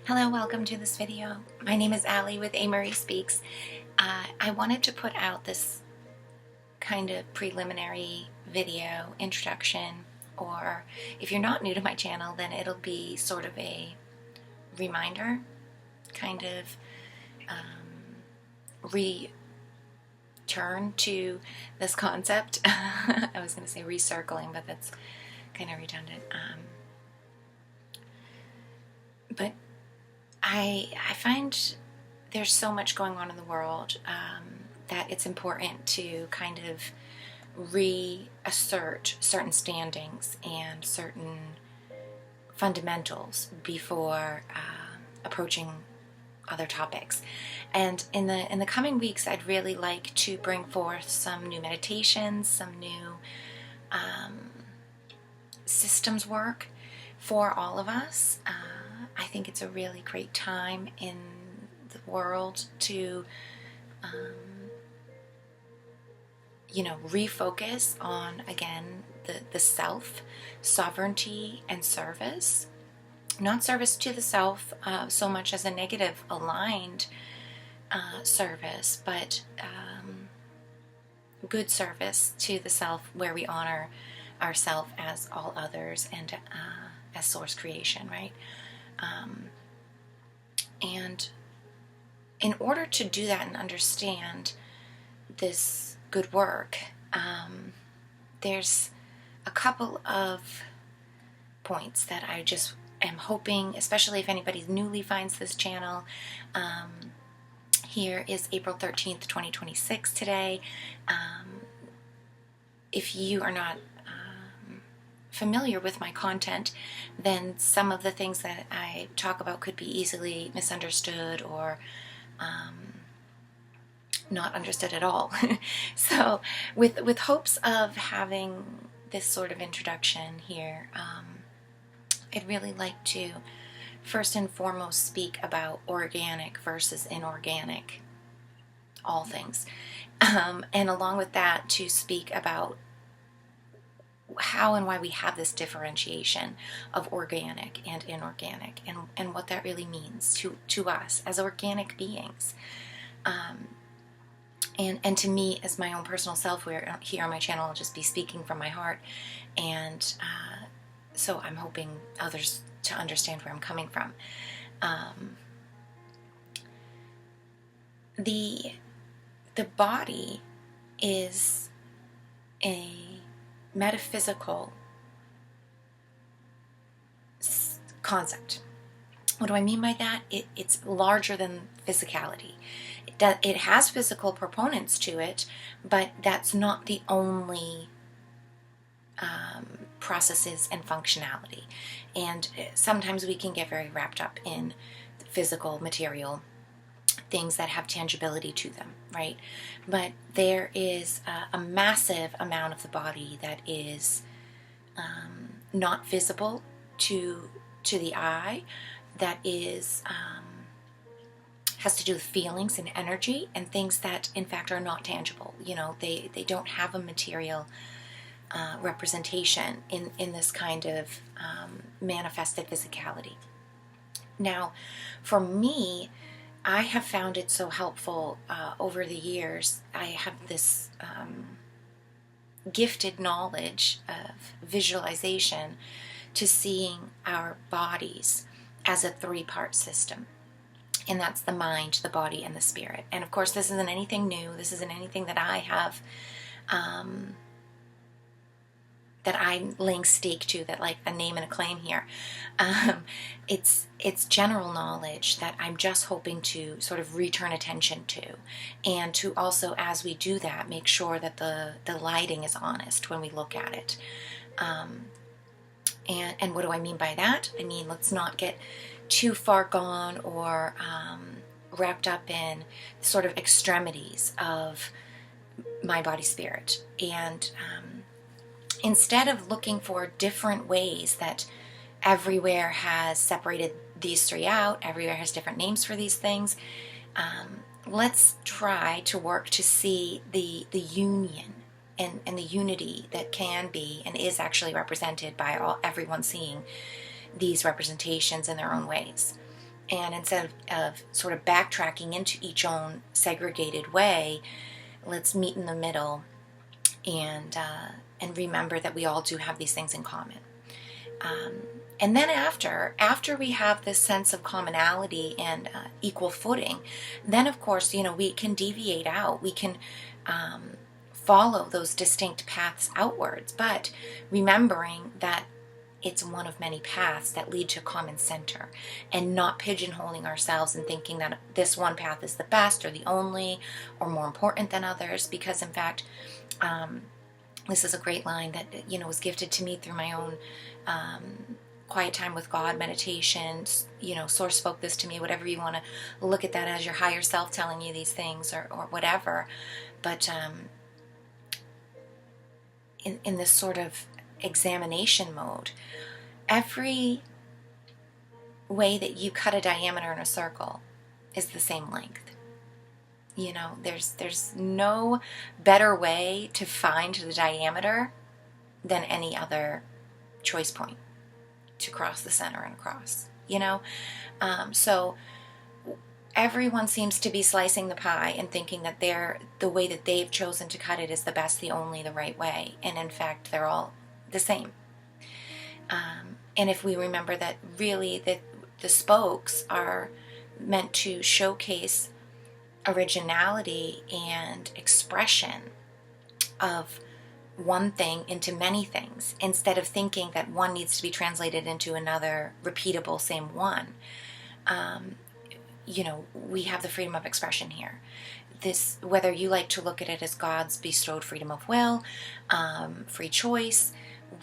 Hello, welcome to this video. My name is Allie with A. Marie Speaks. I wanted to put out this kind of preliminary video introduction, or if you're not new to my channel, then it'll be sort of a reminder, kind of return to this concept. I was going to say recircling, but that's kind of redundant. But I find there's so much going on in the world that it's important to kind of reassert certain standings and certain fundamentals before approaching other topics. And in the coming weeks, I'd really like to bring forth some new meditations, some new systems work for all of us. I think it's a really great time in the world to, refocus on, again, the self, sovereignty, and service. Not service to the self so much as a negative aligned service, but good service to the self where we honor ourself as all others and as source creation, right? And in order to do that and understand this good work, there's a couple of points that I just am hoping, especially if anybody newly finds this channel. Here is April 13th, 2026 today. If you are not familiar with my content, then some of the things that I talk about could be easily misunderstood or not understood at all. So with hopes of having this sort of introduction here, I'd really like to first and foremost speak about organic versus inorganic, all things. And along with that, to speak about how and why we have this differentiation of organic and inorganic, and what that really means to us as organic beings. And to me, as my own personal self, where here on my channel I'll just be speaking from my heart, and so I'm hoping others to understand where I'm coming from. The body is a metaphysical concept. What do I mean by that? It's larger than physicality. It has physical proponents to it, but that's not the only processes and functionality. And sometimes we can get very wrapped up in physical, material things that have tangibility to them, right? But there is a massive amount of the body that is not visible to the eye, that is has to do with feelings and energy and things that in fact are not tangible. They don't have a material representation in this kind of manifested physicality. Now, for me, I have found it so helpful over the years. I have this gifted knowledge of visualization to seeing our bodies as a three-part system. And that's the mind, the body, and the spirit. And of course, this isn't anything new. This isn't anything that I have that I'm laying stake to, that like a name and a claim here. It's general knowledge that I'm just hoping to sort of return attention to, and to also, as we do that, make sure that the lighting is honest when we look at it. And what do I mean by that? I mean, let's not get too far gone or wrapped up in sort of extremities of my body spirit. And instead of looking for different ways that everywhere has separated these three out, everywhere has different names for these things, let's try to work to see the union and the unity that can be and is actually represented by everyone seeing these representations in their own ways. And instead of sort of backtracking into each own segregated way, let's meet in the middle and remember that we all do have these things in common. And then after we have this sense of commonality and equal footing, then of course, we can deviate out. We can follow those distinct paths outwards, but remembering that it's one of many paths that lead to a common center, and not pigeonholing ourselves and thinking that this one path is the best or the only or more important than others, because in fact, this is a great line that was gifted to me through my own quiet time with God, meditation. Source spoke this to me, whatever you want to look at that as, your higher self telling you these things, or whatever. But in this sort of examination mode, every way that you cut a diameter in a circle is the same length. There's no better way to find the diameter than any other choice point to cross the center and across. So everyone seems to be slicing the pie and thinking that the way that they've chosen to cut it is the best, the only, the right way, and in fact they're all the same. And if we remember that really the spokes are meant to showcase originality and expression of one thing into many things, instead of thinking that one needs to be translated into another repeatable same one, we have the freedom of expression here. This, whether you like to look at it as God's bestowed freedom of will, free choice,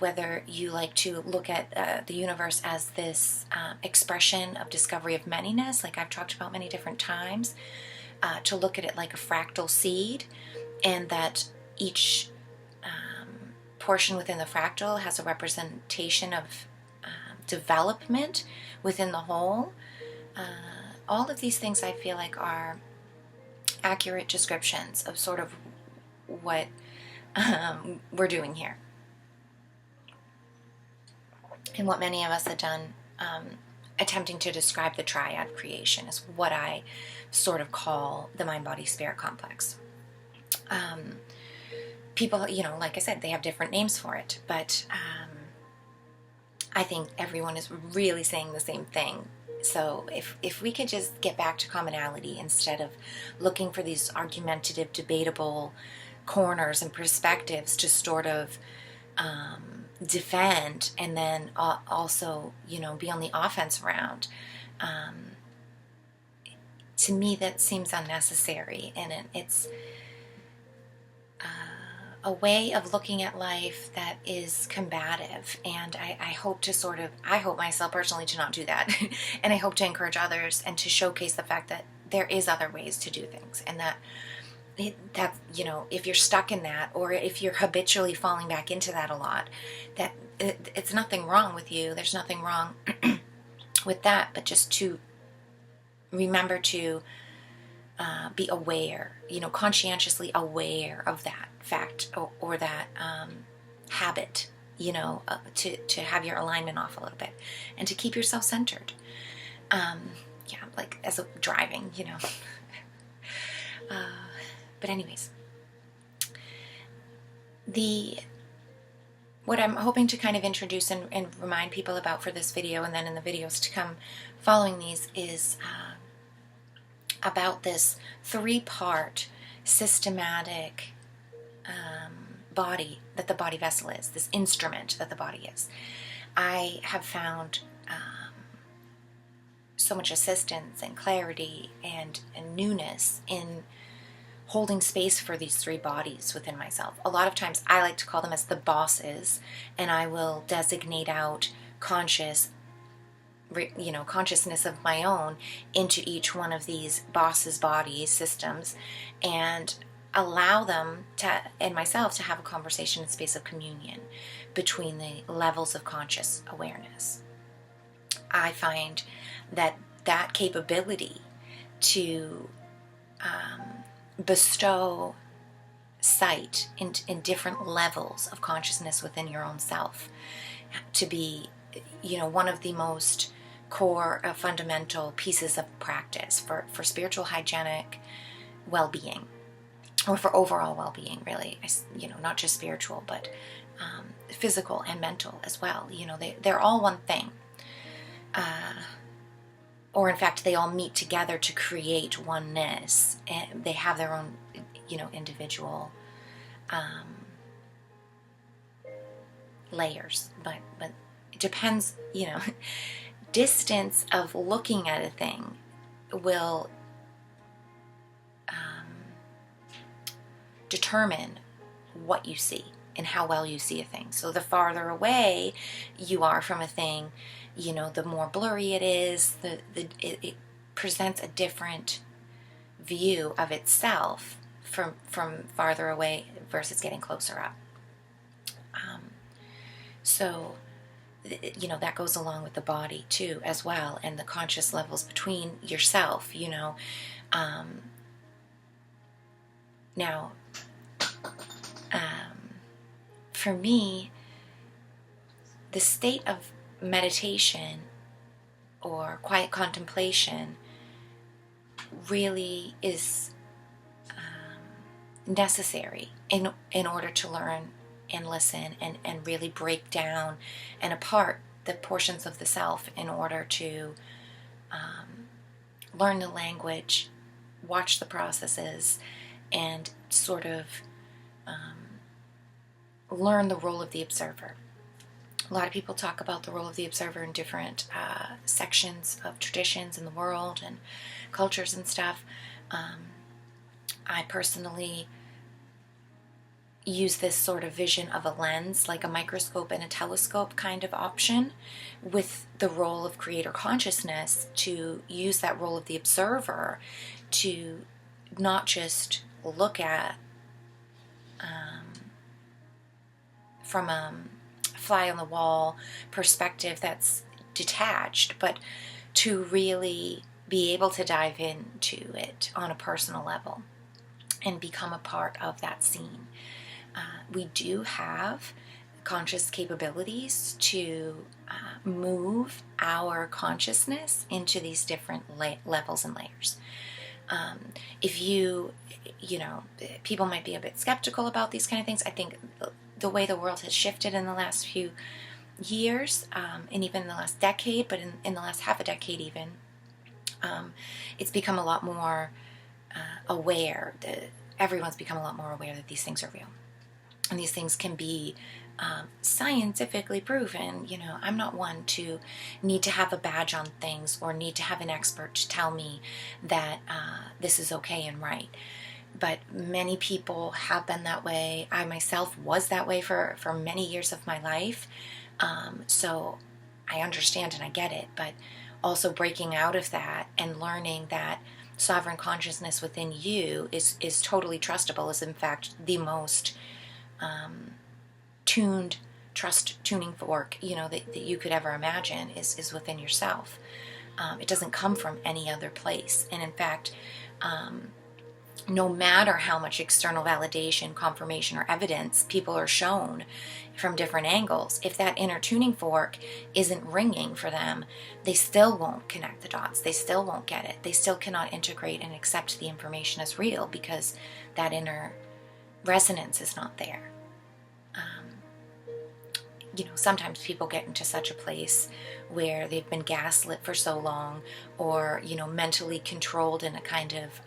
whether you like to look at the universe as this expression of discovery of manyness, like I've talked about many different times, to look at it like a fractal seed, and that each portion within the fractal has a representation of development within the whole. All of these things I feel like are accurate descriptions of sort of what we're doing here, and what many of us have done, attempting to describe the triad creation, is what I sort of call the mind-body-spirit complex. People, like I said, they have different names for it, but I think everyone is really saying the same thing. So if we could just get back to commonality, instead of looking for these argumentative, debatable corners and perspectives to sort of defend, and then also, be on the offense round, to me that seems unnecessary, and it's a way of looking at life that is combative, and I hope myself personally to not do that, and I hope to encourage others and to showcase the fact that there is other ways to do things, and that if you're stuck in that, or if you're habitually falling back into that a lot, that it's nothing wrong with you. There's nothing wrong with that, but just to remember to be aware, conscientiously aware of that fact, or that habit, to have your alignment off a little bit, and to keep yourself centered. Like as a driving, but anyways, what I'm hoping to kind of introduce and remind people about for this video, and then in the videos to come following these, is about this 3-part systematic body that the body vessel is, this instrument that the body is. I have found so much assistance and clarity and newness in holding space for these 3 bodies within myself. A lot of times I like to call them as the bosses, and I will designate out consciousness of my own into each one of these bosses' bodies, systems, and allow them and myself to have a conversation in space of communion between the levels of conscious awareness. I find that capability to bestow sight in different levels of consciousness within your own self to be, one of the most core fundamental pieces of practice for spiritual hygienic well-being, or for overall well-being, really. Not just spiritual, but physical and mental as well. They're all one thing. Or in fact, they all meet together to create oneness, and they have their own, individual layers. But it depends, distance of looking at a thing will determine what you see and how well you see a thing. So the farther away you are from a thing, the more blurry it is, it presents a different view of itself from farther away versus getting closer up. So that goes along with the body too, as well, and the conscious levels between yourself, Now, for me, the state of meditation or quiet contemplation really is necessary in order to learn and listen and really break down and apart the portions of the self in order to learn the language, watch the processes, and sort of learn the role of the observer. A lot of people talk about the role of the observer in different sections of traditions in the world and cultures and stuff. I personally use this sort of vision of a lens, like a microscope and a telescope kind of option, with the role of creator consciousness, to use that role of the observer to not just look at from a fly on the wall perspective that's detached, but to really be able to dive into it on a personal level and become a part of that scene. We do have conscious capabilities to move our consciousness into these different levels and layers. If people might be a bit skeptical about these kind of things. I think the way the world has shifted in the last few years, and even in the last decade, but in the last half a decade even, it's become a lot more aware. Everyone's become a lot more aware that these things are real. And these things can be scientifically proven. I'm not one to need to have a badge on things or need to have an expert to tell me that this is okay and right. But many people have been that way. I myself was that way for many years of my life. So I understand and I get it. But also breaking out of that and learning that sovereign consciousness within you is totally trustable, is in fact the most tuned tuning fork that you could ever imagine is within yourself. It doesn't come from any other place. And in fact, no matter how much external validation, confirmation, or evidence people are shown from different angles, if that inner tuning fork isn't ringing for them, they still won't connect the dots. They still won't get it. They still cannot integrate and accept the information as real because that inner resonance is not there. Sometimes people get into such a place where they've been gaslit for so long, or mentally controlled in a kind of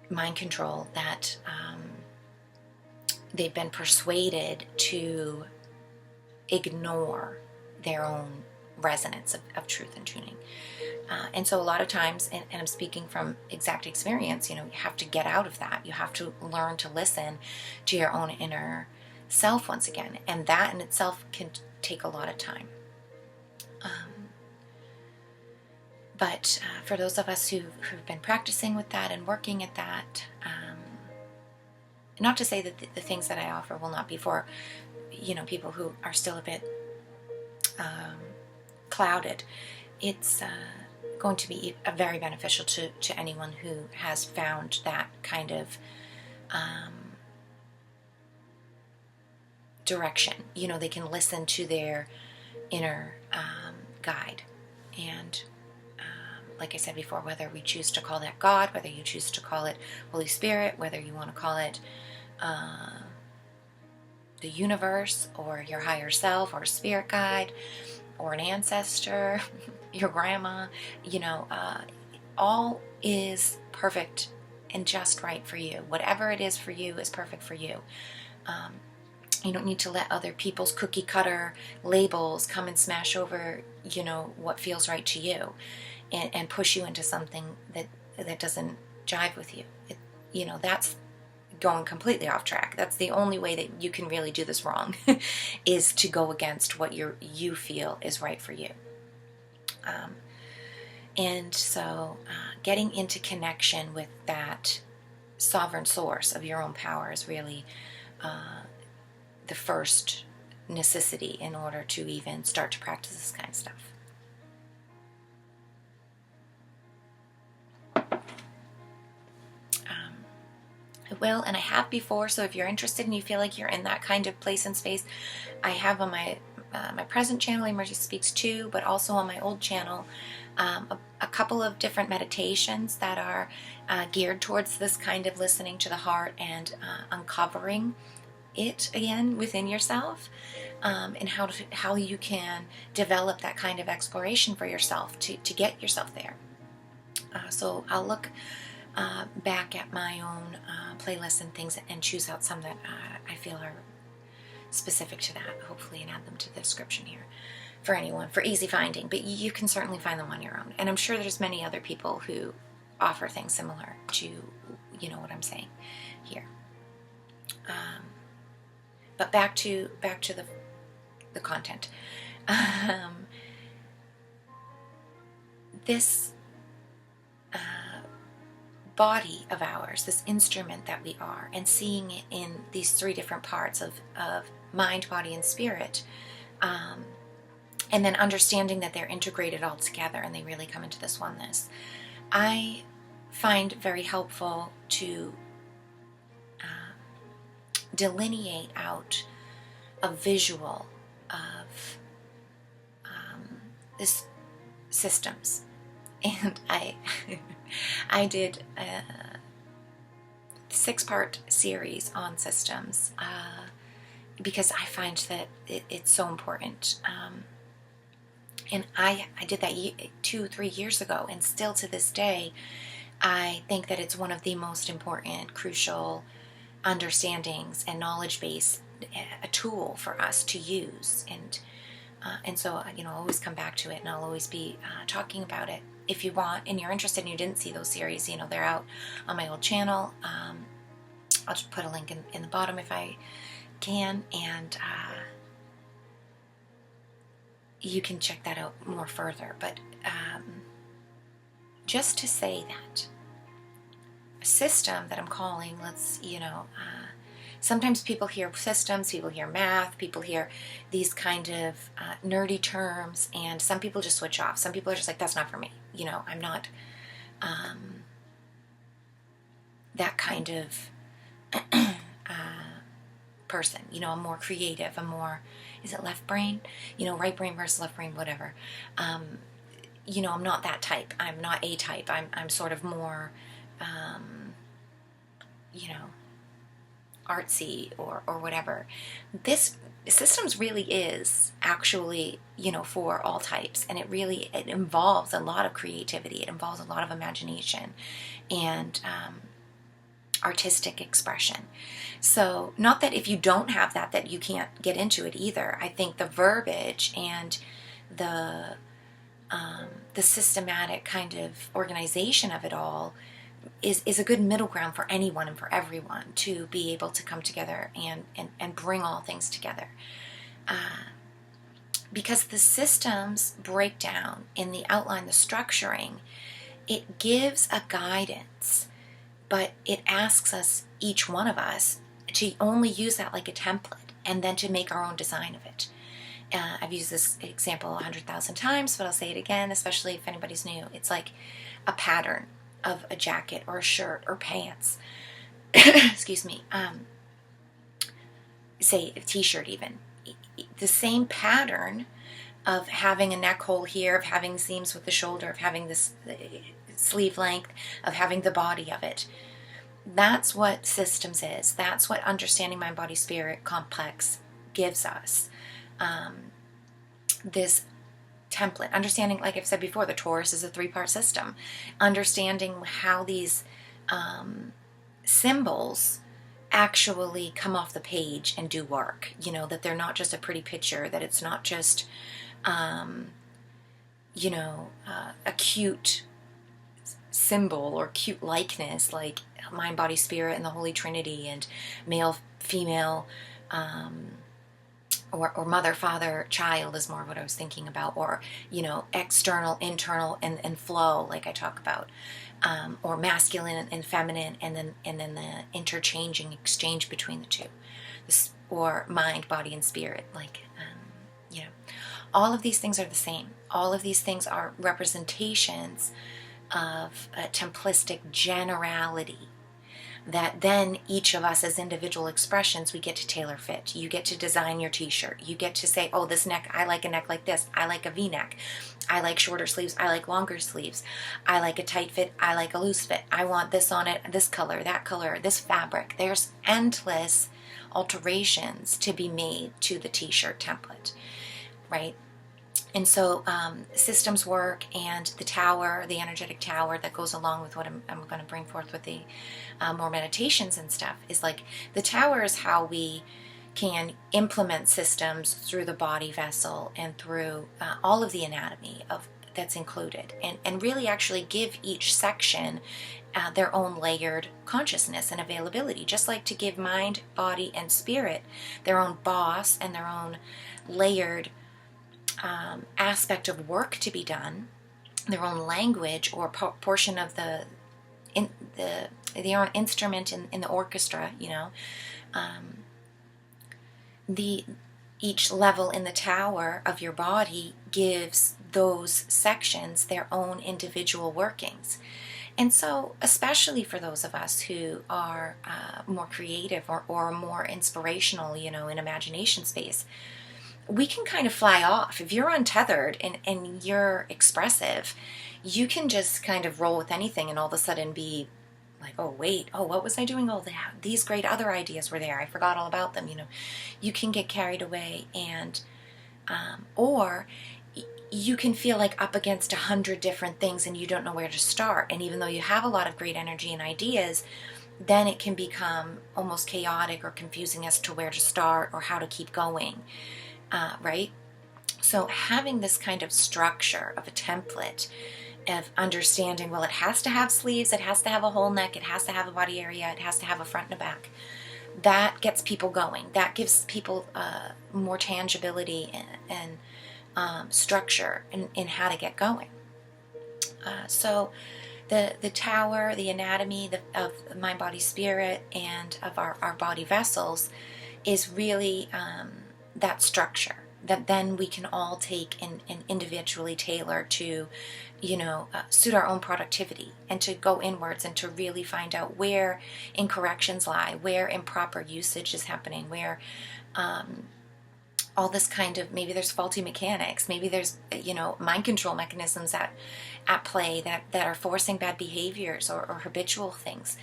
mind control that they've been persuaded to ignore their own resonance of truth and tuning. And so a lot of times, and I'm speaking from exact experience, you have to get out of that. You have to learn to listen to your own inner self once again. And that in itself can take a lot of time. But for those of us who've been practicing with that and working at that, not to say that the things that I offer will not be for, people who are still a bit clouded. It's going to be very beneficial to anyone who has found that kind of direction. They can listen to their inner guide. And like I said before, whether we choose to call that God, whether you choose to call it Holy Spirit, whether you want to call it the universe, or your higher self, or a spirit guide, or an ancestor, your grandma, all is perfect and just right for you. Whatever it is for you is perfect for you. You don't need to let other people's cookie cutter labels come and smash over, what feels right to you, and push you into something that doesn't jive with you. That's going completely off track. That's the only way that you can really do this wrong, is to go against what you feel is right for you. And so getting into connection with that sovereign source of your own power is really the first necessity in order to even start to practice this kind of stuff. I will, and I have before, so if you're interested and you feel like you're in that kind of place and space, I have on my present channel, Emergency Speaks 2, but also on my old channel, a couple of different meditations that are geared towards this kind of listening to the heart and uncovering it again within yourself, and how you can develop that kind of exploration for yourself to get yourself there. So I'll look back at my own playlists and things and choose out some that I feel are specific to that, hopefully, and add them to the description here for anyone, for easy finding. But you can certainly find them on your own, and I'm sure there's many other people who offer things similar to what I'm saying here. But back to the content. This body of ours, this instrument that we are, and seeing it in these three different parts of mind, body, and spirit, and then understanding that they're integrated all together and they really come into this oneness, I find very helpful to delineate out a visual of this systems. And I did a 6-part series on systems because I find that it's so important. And I did that 2-3 years ago, and still to this day, I think that it's one of the most important, crucial understandings and knowledge base, a tool for us to use. And so, I'll always come back to it, and I'll always be talking about it. If you want and you're interested and you didn't see those series, they're out on my old channel. I'll just put a link in the bottom if I can, and you can check that out more further. But just to say that a system that I'm calling, sometimes people hear systems, people hear math, people hear these kind of nerdy terms, and some people just switch off. Some people are just like, that's not for me. I'm not that kind of person. I'm more creative. I'm more, is it left brain? Right brain versus left brain, whatever. I'm not that type. I'm not a type. I'm sort of more, artsy or whatever. This systems really is actually, for all types, and it involves a lot of creativity. It involves a lot of imagination and artistic expression. So not that if you don't have that you can't get into it either. I think the verbiage and the systematic kind of organization of it all is a good middle ground for anyone and for everyone to be able to come together and bring all things together. Because the systems breakdown in the outline, the structuring, it gives a guidance, but it asks us, each one of us, to only use that like a template and then to make our own design of it. I've used this example 100,000 times, but I'll say it again, especially if anybody's new. It's like a pattern of a jacket or a shirt or pants. Excuse me. Say a t-shirt even. The same pattern of having a neck hole here, of having seams with the shoulder, of having this sleeve length, of having the body of it. That's what systems is. That's what understanding mind, body, spirit complex gives us. This template, understanding, like I've said before, the torus is a 3-part system. Understanding how these symbols actually come off the page and do work. You know, that they're not just a pretty picture, that it's not just, a cute symbol or cute likeness like mind, body, spirit and the Holy Trinity and male, female, or mother, father, child is more what I was thinking about, or, external, internal, and flow, like I talk about, or masculine and feminine, and then the interchanging exchange between the two, or mind, body, and spirit, all of these things are the same. All of these things are representations of a templistic generality that then each of us as individual expressions, we get to tailor fit. You get to design your t-shirt. You get to say, oh, this neck, I like a neck like this. I like a V-neck. I like shorter sleeves. I like longer sleeves. I like a tight fit. I like a loose fit. I want this on it, this color, this fabric. There's endless alterations to be made to the t-shirt template, right? And so systems work, and the tower, the energetic tower that goes along with what I'm going to bring forth with the more meditations and stuff, is like the tower is how we can implement systems through the body vessel and through all of the anatomy of that's included, and really actually give each section their own layered consciousness and availability, just like to give mind, body, and spirit their own boss and their own layered aspect of work to be done, their own language or portion of their own instrument in the orchestra. Each level in the tower of your body gives those sections their own individual workings. And so, especially for those of us who are more creative or more inspirational, in imagination space, we can kind of fly off. If you're untethered and you're expressive, you can just kind of roll with anything and all of a sudden be like, oh, wait, what was I doing? Oh, these great other ideas were there. I forgot all about them. You can get carried away, and or you can feel like up against 100 different things and you don't know where to start. And even though you have a lot of great energy and ideas, then it can become almost chaotic or confusing as to where to start or how to keep going. Right? So having this kind of structure of a template of understanding, well, it has to have sleeves, it has to have a whole neck, it has to have a body area, it has to have a front and a back. That gets people going. That gives people more tangibility and structure in how to get going. So the tower, the anatomy of mind, body, spirit, and of our body vessels is really that structure that then we can all take and individually tailor to, suit our own productivity, and to go inwards and to really find out where incorrections lie, where improper usage is happening, where all this kind of, maybe there's faulty mechanics, maybe there's, mind control mechanisms at play that are forcing bad behaviors or habitual things.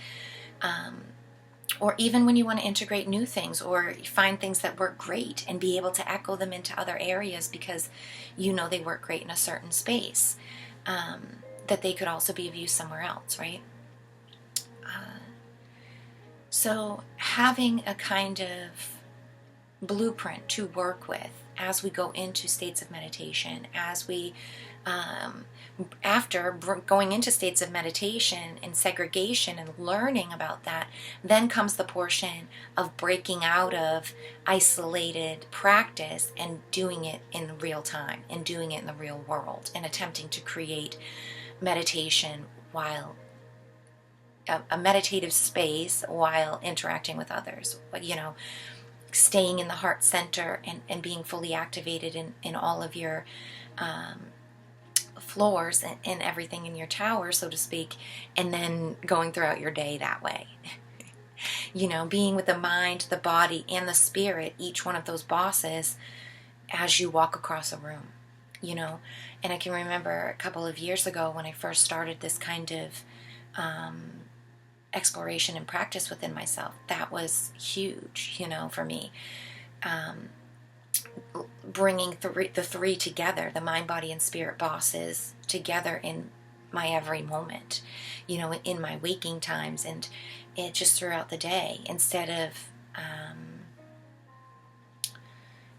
Or even when you want to integrate new things or find things that work great and be able to echo them into other areas because they work great in a certain space, that they could also be of use somewhere else, right? So having a kind of blueprint to work with as we go into states of meditation, as we after going into states of meditation and segregation and learning about that, then comes the portion of breaking out of isolated practice and doing it in real time and doing it in the real world and attempting to create meditation while a meditative space while interacting with others, staying in the heart center and being fully activated in all of your floors and everything in your tower, so to speak, and then going throughout your day that way. Being with the mind, the body, and the spirit, each one of those bosses, as you walk across a room. you know. And I can remember a couple of years ago when I first started this kind of exploration and practice within myself, that was huge, you know, for me. Bringing the three together, the mind, body, and spirit bosses together in my every moment, you know, in my waking times, and it just throughout the day, instead of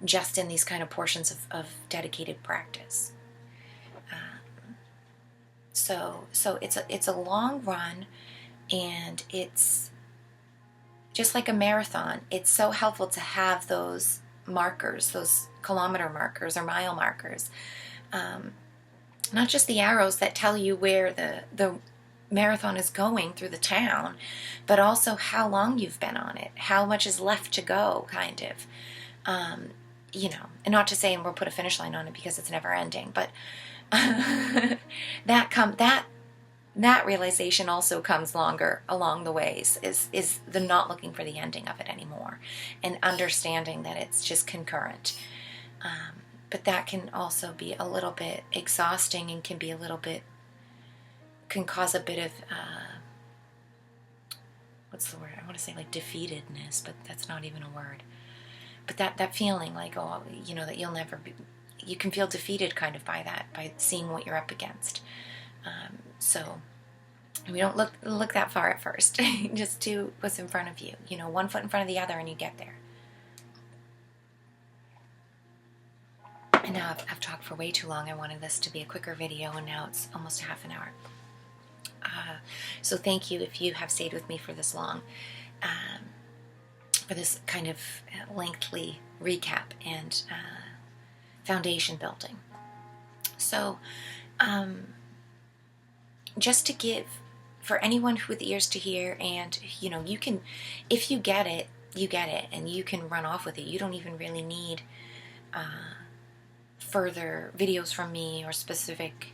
just in these kind of portions of dedicated practice. So it's a long run, and it's just like a marathon. It's so helpful to have those markers, those kilometer markers or mile markers. Not just the arrows that tell you where the marathon is going through the town, but also how long you've been on it, how much is left to go, kind of. You know, and not to say, and we'll put a finish line on it because it's never ending, but that realization also comes longer along the ways, is the not looking for the ending of it anymore, and understanding that it's just concurrent. But that can also be a little bit exhausting, and can cause a bit of what's the word? I want to say like defeatedness, but that's not even a word. But that feeling like, oh, you know, that you'll never be, you can feel defeated kind of by that, by seeing what you're up against. So we don't look that far at first. Just do what's in front of you. You know, one foot in front of the other, and you get there. And now I've talked for way too long. I wanted this to be a quicker video, and now it's almost a half an hour. So thank you if you have stayed with me for this long, for this kind of lengthy recap and foundation building. So just to give, for anyone with ears to hear, and you know, you can, if you get it, you get it, and you can run off with it. You don't even really need further videos from me or specific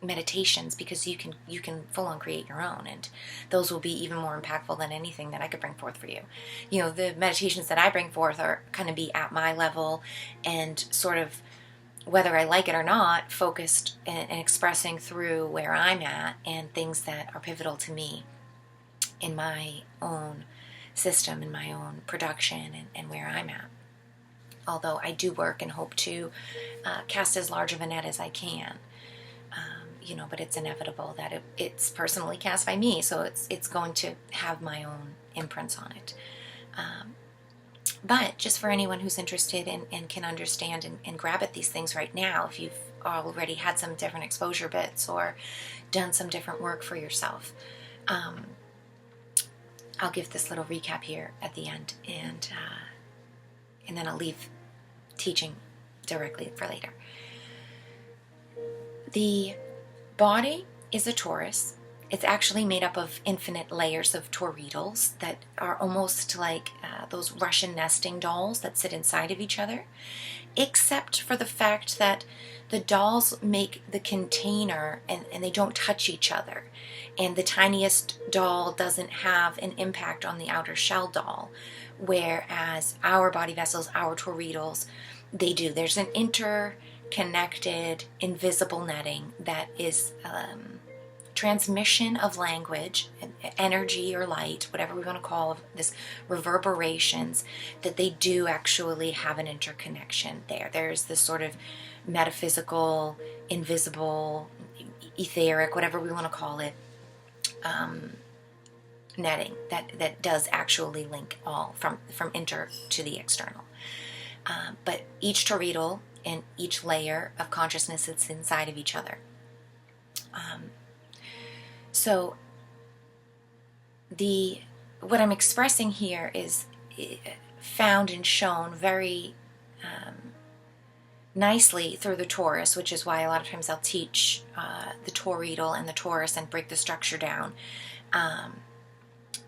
meditations, because you can full on create your own, and those will be even more impactful than anything that I could bring forth for you. You know, the meditations that I bring forth are kind of be at my level, and sort of, whether I like it or not, focused and expressing through where I'm at, and things that are pivotal to me in my own system, in my own production, and where I'm at. Although I do work and hope to cast as large of a net as I can. You know, but it's inevitable that it's personally cast by me, so it's going to have my own imprints on it. But just for anyone who's interested and can understand and grab at these things right now, if you've already had some different exposure bits or done some different work for yourself, I'll give this little recap here at the end, and then I'll leave teaching directly for later. The body is a torus. It's actually made up of infinite layers of toroidals that are almost like those Russian nesting dolls that sit inside of each other, except for the fact that the dolls make the container, and they don't touch each other. And the tiniest doll doesn't have an impact on the outer shell doll, whereas our body vessels, our toroidals, they do. There's an interconnected, invisible netting that is transmission of language, energy or light, whatever we want to call this, reverberations, that they do actually have an interconnection there. There's this sort of metaphysical, invisible, etheric, whatever we want to call it, netting that does actually link all from inter to the external. But each toroidal and each layer of consciousness is inside of each other. So what I'm expressing here is found and shown very nicely through the torus, which is why a lot of times I'll teach the toroidal and the torus and break the structure down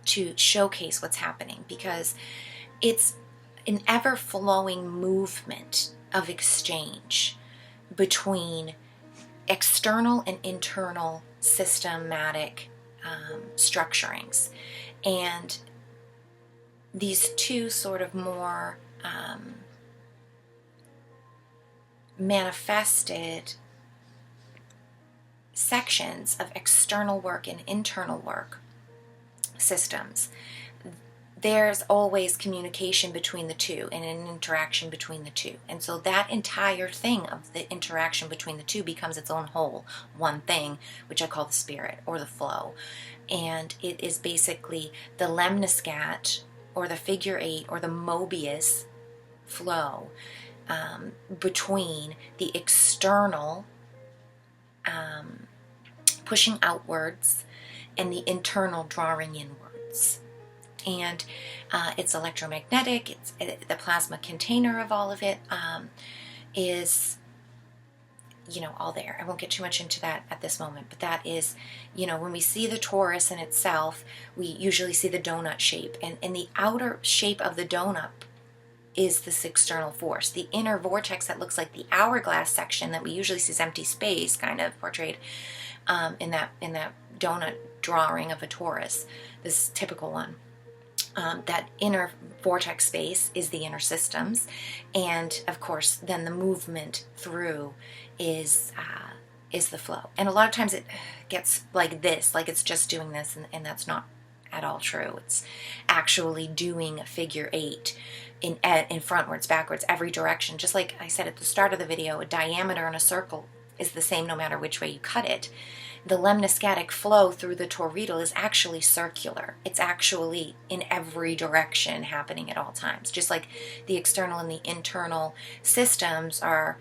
to showcase what's happening, because it's an ever-flowing movement of exchange between external and internal systematic structurings, and these two sort of more manifested sections of external work and internal work systems, there's always communication between the two and an interaction between the two. And so that entire thing of the interaction between the two becomes its own whole, one thing, which I call the spirit or the flow. And it is basically the lemniscat or the figure eight or the Mobius flow between the external pushing outwards and the internal drawing inwards. And it's electromagnetic. It's the plasma container of all of it is, all there. I won't get too much into that at this moment, but that is, when we see the torus in itself, we usually see the donut shape, and in the outer shape of the donut is this external force. The inner vortex that looks like the hourglass section that we usually see as empty space, kind of portrayed in that donut drawing of a torus, this typical one. That inner vortex space is the inner systems, and of course then the movement through is the flow. And a lot of times it gets like this, like it's just doing this, and that's not at all true. It's actually doing a figure eight in frontwards, backwards, every direction. Just like I said at the start of the video, a diameter in a circle is the same no matter which way you cut it. The lemniscatic flow through the toroidal is actually circular. It's actually in every direction happening at all times. Just like the external and the internal systems are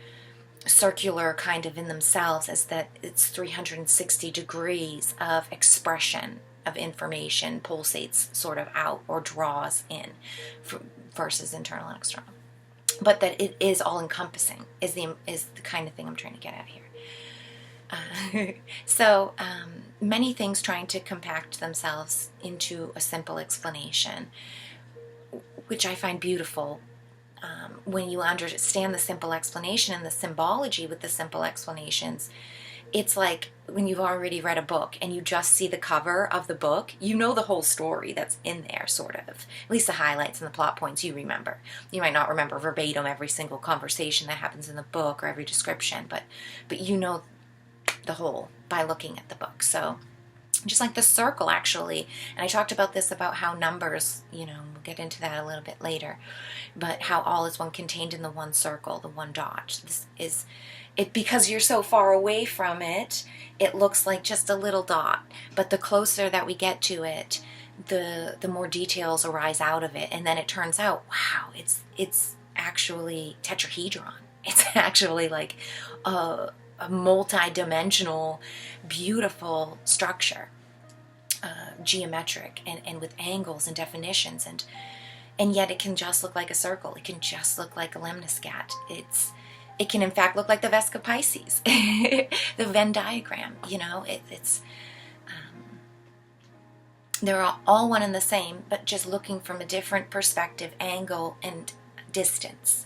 circular kind of in themselves, as that it's 360 degrees of expression of information pulsates sort of out or draws in versus internal and external. But that it is all encompassing is the kind of thing I'm trying to get at here. So many things trying to compact themselves into a simple explanation, which I find beautiful. When you understand the simple explanation and the symbology with the simple explanations, it's like when you've already read a book and you just see the cover of the book, you know the whole story that's in there, sort of. At least the highlights and the plot points you remember. You might not remember verbatim every single conversation that happens in the book or every description, but you know the whole by looking at the book. So just like the circle, actually, and I talked about this, about how numbers, we'll get into that a little bit later, but how all is one contained in the one circle, the one dot. This is it, because you're so far away from it, it looks like just a little dot, but the closer that we get to it, the more details arise out of it, and then it turns out, wow, it's actually tetrahedron. It's actually like a multi-dimensional, beautiful structure, geometric, and with angles and definitions, and yet it can just look like a circle. It can just look like a lemniscat. It can in fact look like the Vesca Pisces, the Venn diagram. They're all one and the same, but just looking from a different perspective, angle, and distance.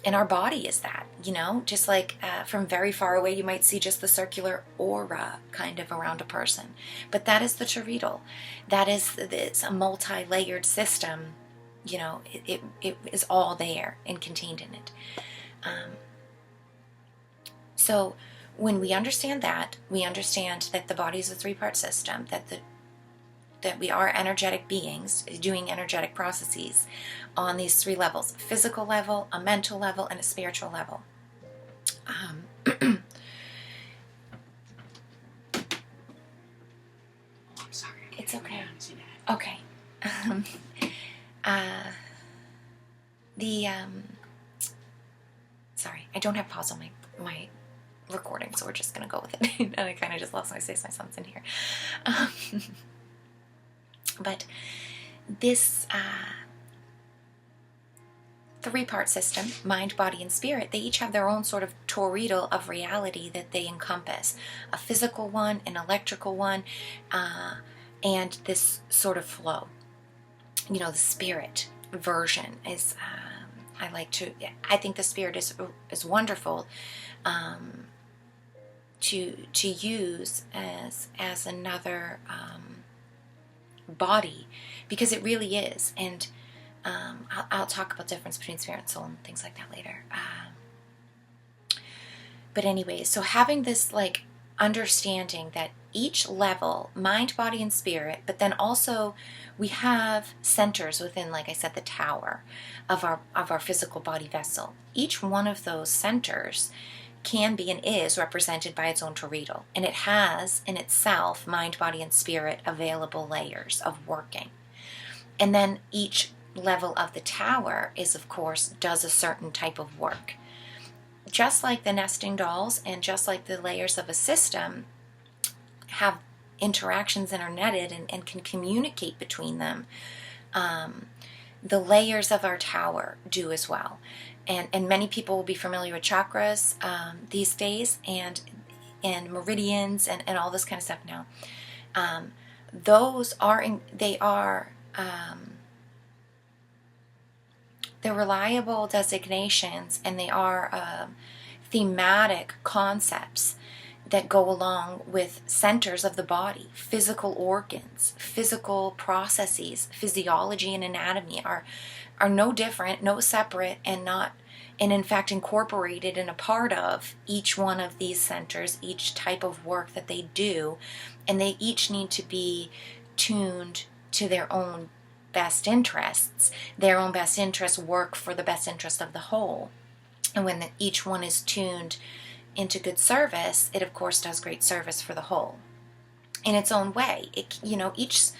And our body is that, just like from very far away, you might see just the circular aura kind of around a person. But that is the toroidal. It's a multi-layered system. It is all there and contained in it. So when we understand that, we understand that the body is a three-part system, that we are energetic beings doing energetic processes on these three levels: a physical level, a mental level, and a spiritual level. I'm sorry. It's okay. Okay. Sorry, I don't have pause on my recording, so we're just gonna go with it. And I kind of just lost my space. My son's in here. But this three-part system, mind, body, and spirit, they each have their own sort of toroidal of reality that they encompass. A physical one, an electrical one, and this sort of flow. The spirit version is, I think the spirit is wonderful to use as another body, because it really is. And I'll talk about the difference between spirit and soul and things like that later. But anyways, so having this like understanding that each level, mind, body, and spirit, but then also we have centers within, like I said, the tower of our physical body vessel. Each one of those centers can be and is represented by its own toroidal, and it has in itself mind, body, and spirit available layers of working. And then each level of the tower is, of course, does a certain type of work. Just like the nesting dolls and just like the layers of a system have interactions internetted and can communicate between them, the layers of our tower do as well. And many people will be familiar with chakras these days, and meridians and all this kind of stuff now. Those are they're reliable designations, and they are thematic concepts that go along with centers of the body. Physical organs, physical processes, physiology and anatomy are no different, no separate, and in fact incorporated and a part of each one of these centers, each type of work that they do, and they each need to be tuned to their own best interests. Their own best interests work for the best interest of the whole. And when each one is tuned into good service, it of course does great service for the whole in its own way. Each,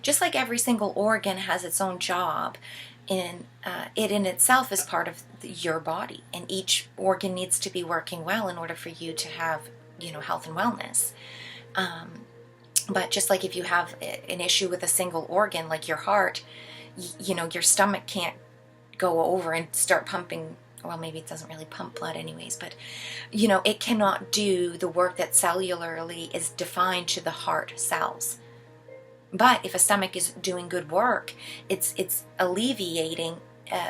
just like every single organ has its own job, it in itself is part of your body, and each organ needs to be working well in order for you to have health and wellness. But just like if you have an issue with a single organ, like your heart, your stomach can't go over and start pumping. Well, maybe it doesn't really pump blood anyways, but it cannot do the work that cellularly is defined to the heart cells. But if a stomach is doing good work, it's alleviating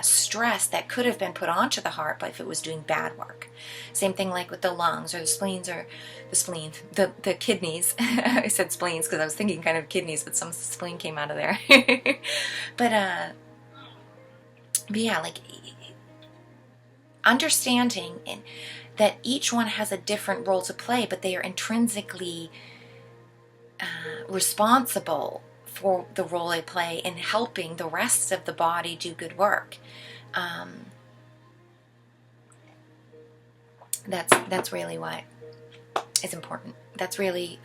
stress that could have been put onto the heart, but if it was doing bad work. Same thing like with the lungs or the spleens, or the kidneys. I said spleens because I was thinking kind of kidneys, but some spleen came out of there. but yeah, like understanding that each one has a different role to play, but they are intrinsically responsible for the role they play in helping the rest of the body do good work. That's really what is important. That's really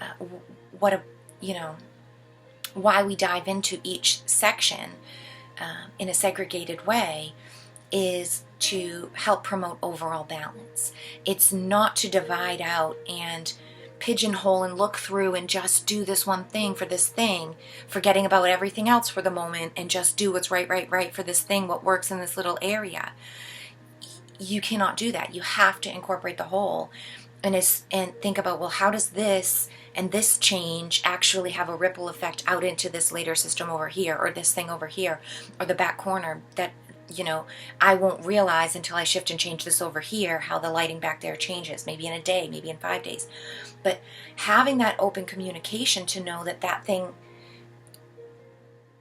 why we dive into each section in a segregated way, is to help promote overall balance. It's not to divide out and pigeonhole and look through and just do this one thing for this thing, forgetting about everything else for the moment, and just do what's right for this thing, what works in this little area. You cannot do that. You have to incorporate the whole and think about, well, how does this and this change actually have a ripple effect out into this later system over here, or this thing over here, or the back corner that I won't realize until I shift and change this over here, how the lighting back there changes, maybe in a day, maybe in 5 days. But having that open communication to know that thing,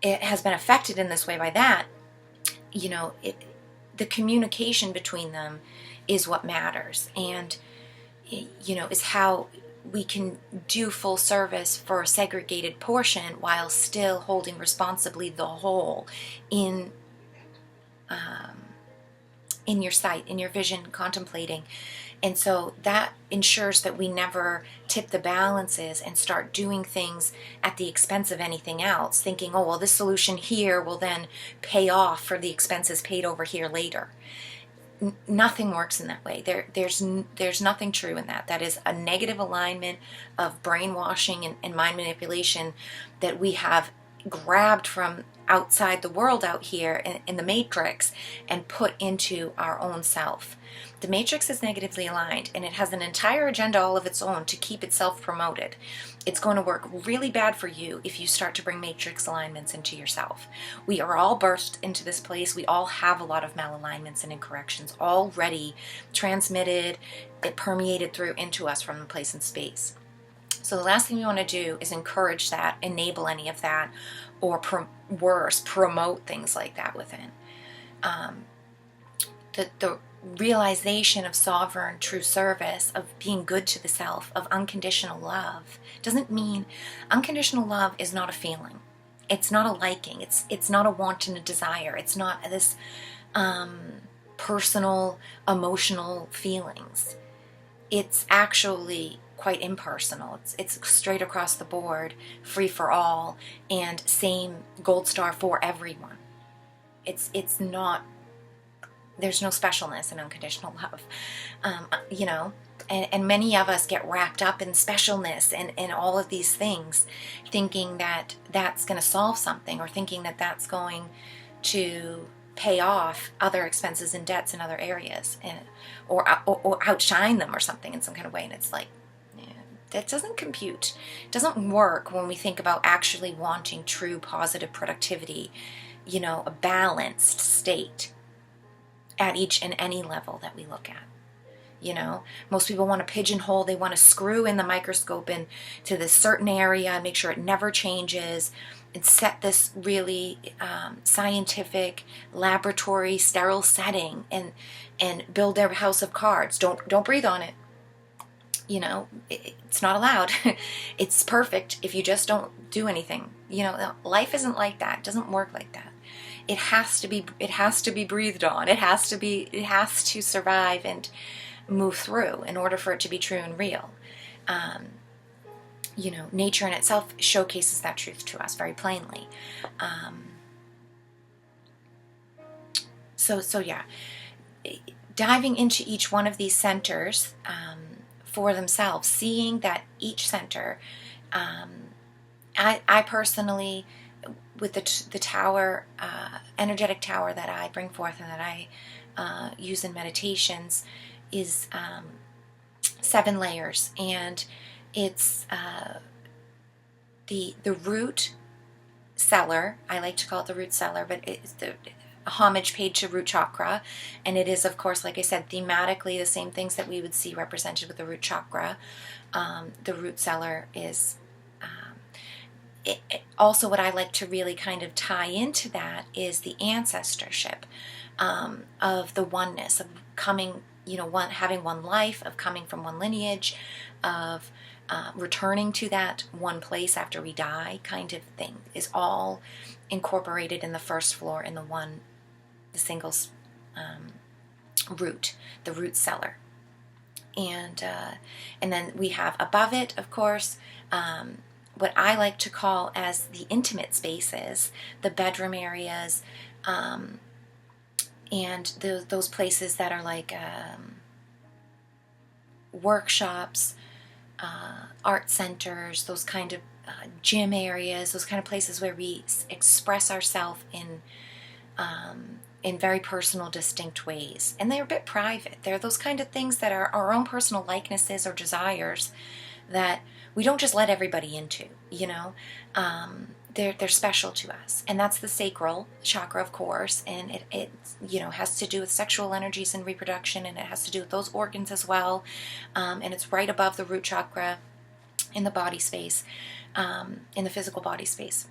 it has been affected in this way by that, the communication between them is what matters, and is how we can do full service for a segregated portion while still holding responsibly the whole in your sight, in your vision, contemplating. And so that ensures that we never tip the balances and start doing things at the expense of anything else, thinking, oh, well, this solution here will then pay off for the expenses paid over here later. Nothing works in that way. There's nothing true in that. That is a negative alignment of brainwashing and mind manipulation that we have grabbed from outside the world out here in the matrix and put into our own self. The matrix is negatively aligned, and it has an entire agenda all of its own to keep itself promoted. It's going to work really bad for you if you start to bring matrix alignments into yourself. We are all birthed into this place. We all have a lot of malalignments and incorrections already transmitted, it permeated through into us from the place and space. So the last thing we want to do is encourage that, enable any of that, or worse, promote things like that within. the realization of sovereign true service, of being good to the self, of unconditional love, doesn't mean unconditional love is not a feeling. It's not a liking. It's not a want and a desire. It's not this personal, emotional feelings. It's actually quite impersonal. It's straight across the board, free for all, and same gold star for everyone. It's not, there's no specialness in unconditional love, you know, and many of us get wrapped up in specialness and all of these things, thinking that that's going to solve something, or thinking that that's going to pay off other expenses and debts in other areas, and or outshine them or something in some kind of way. And it's like, yeah, that doesn't compute. It doesn't work when we think about actually wanting true positive productivity, you know, a balanced state at each and any level that we look at. You know, most people want to pigeonhole, they want to screw in the microscope into this certain area, make sure it never changes, and set this really scientific, laboratory, sterile setting, and build their house of cards. Don't breathe on it. You know, it's not allowed. It's perfect if you just don't do anything. You know, life isn't like that. It doesn't work like that. It has to be breathed on. It has to survive and move through in order for it to be true and real. You know, nature in itself showcases that truth to us very plainly. So yeah, diving into each one of these centers for themselves, seeing that each center, I personally, with the tower, energetic tower that I bring forth and that I use in meditations, is 7 layers, and it's the root cellar. I like to call it the root cellar, but it's the homage paid to root chakra, and it is, of course, like I said, thematically the same things that we would see represented with the root chakra. The root cellar is also what I like to really kind of tie into that is the ancestorship of the oneness, of coming, you know, having one life, of coming from one lineage, of returning to that one place after we die, kind of thing, is all incorporated in the first floor in the single root, the root cellar. And then we have above it, of course, what I like to call as the intimate spaces, the bedroom areas, and those places that are like workshops, art centers, those kind of gym areas, those kind of places where we express ourselves in very personal, distinct ways. And they're a bit private. They're those kind of things that are our own personal likenesses or desires that we don't just let everybody into, you know. They're special to us, and that's the sacral chakra, of course, and it you know, has to do with sexual energies and reproduction, and it has to do with those organs as well, and it's right above the root chakra in the body space, in the physical body space.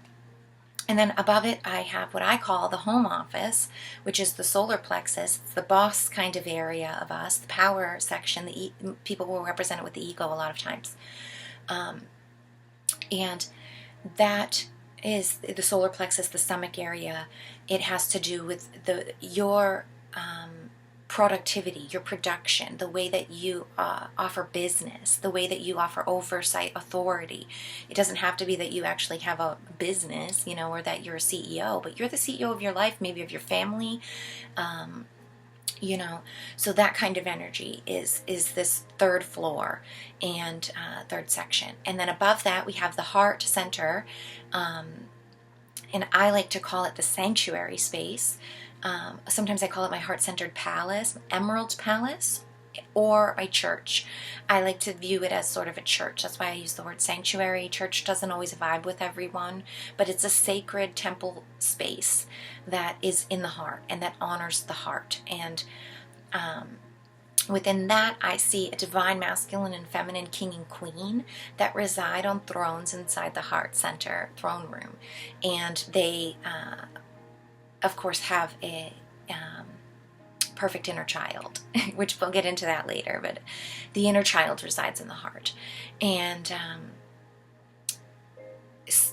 And then above it, I have what I call the home office, which is the solar plexus. It's the boss kind of area of us, the power section. People will represent it with the ego a lot of times. And that is the solar plexus, the stomach area. It has to do with your productivity, your production, the way that you offer business, the way that you offer oversight, authority. It doesn't have to be that you actually have a business, you know, or that you're a CEO, but you're the CEO of your life, maybe of your family, you know. So that kind of energy is this third floor and third section. And then above that we have the heart center, and I like to call it the sanctuary space. Sometimes I call it my heart-centered palace, emerald palace, or my church. I like to view it as sort of a church. That's why I use the word sanctuary. Church doesn't always vibe with everyone, but it's a sacred temple space that is in the heart and that honors the heart. And within that, I see a divine masculine and feminine king and queen that reside on thrones inside the heart center throne room. And they, of course, have a perfect inner child, which we'll get into that later, but the inner child resides in the heart. And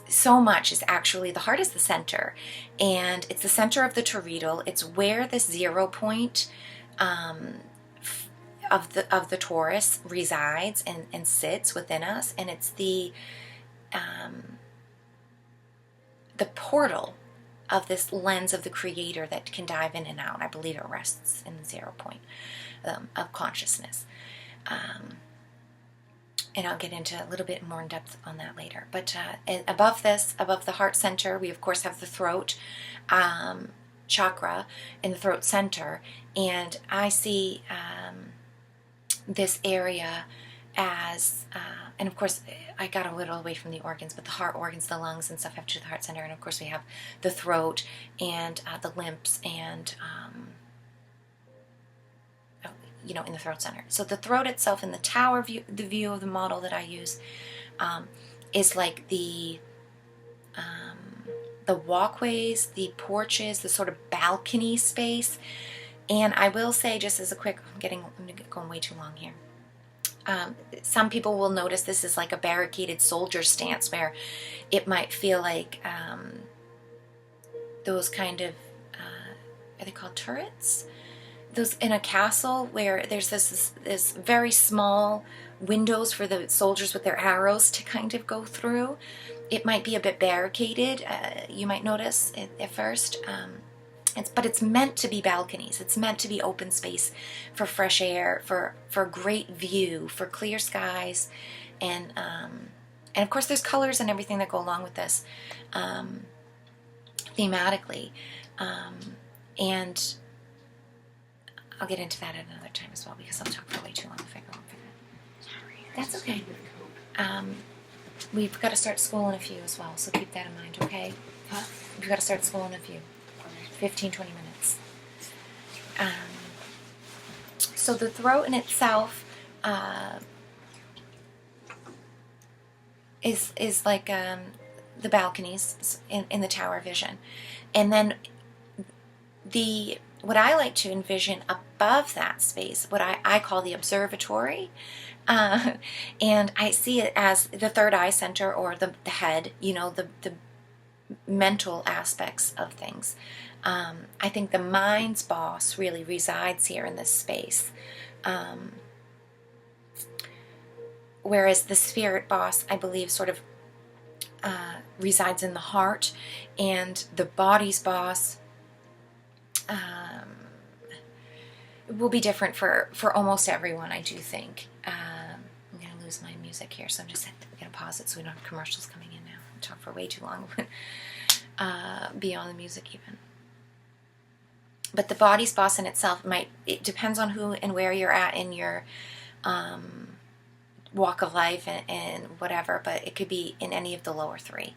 so much is actually, the heart is the center, and it's the center of the toroidal. It's where this 0 point of the torus resides and sits within us, and it's the portal of this lens of the creator that can dive in and out. I believe it rests in the 0 point of consciousness. And I'll get into a little bit more in depth on that later. But above this, above the heart center, we of course have the throat chakra in the throat center. And I see this area as, and of course I got a little away from the organs, but the heart organs, the lungs and stuff have to the heart center. And of course we have the throat and the lymphs and in the throat center. So the throat itself in the tower view, the view of the model that I use, is like the walkways, the porches, the sort of balcony space. And I will say, just as a quick, I'm going way too long here. Some people will notice this is like a barricaded soldier stance, where it might feel like those kind of, are they called turrets? Those in a castle where there's this very small windows for the soldiers with their arrows to kind of go through. It might be a bit barricaded, you might notice at first. But it's meant to be balconies. It's meant to be open space for fresh air, for great view, for clear skies, and of course there's colors and everything that go along with this thematically, and I'll get into that at another time as well, because I'll talk for way too long if I go on for that. Sorry. That's okay. We've got to start school in a few as well, so keep that in mind, okay? Huh? We've got to start school in a few. 15, 20 minutes. So the throat in itself is like the balconies in the tower vision. And then what I like to envision above that space, what I call the observatory, and I see it as the third eye center, or the head, the mental aspects of things. I think the mind's boss really resides here in this space, whereas the spirit boss, I believe, sort of resides in the heart, and the body's boss will be different for almost everyone, I do think. I'm going to lose my music here, so I'm just going to pause it so we don't have commercials coming in now. I talk for way too long beyond the music even. But the body's boss in itself it depends on who and where you're at in your walk of life and whatever, but it could be in any of the lower three.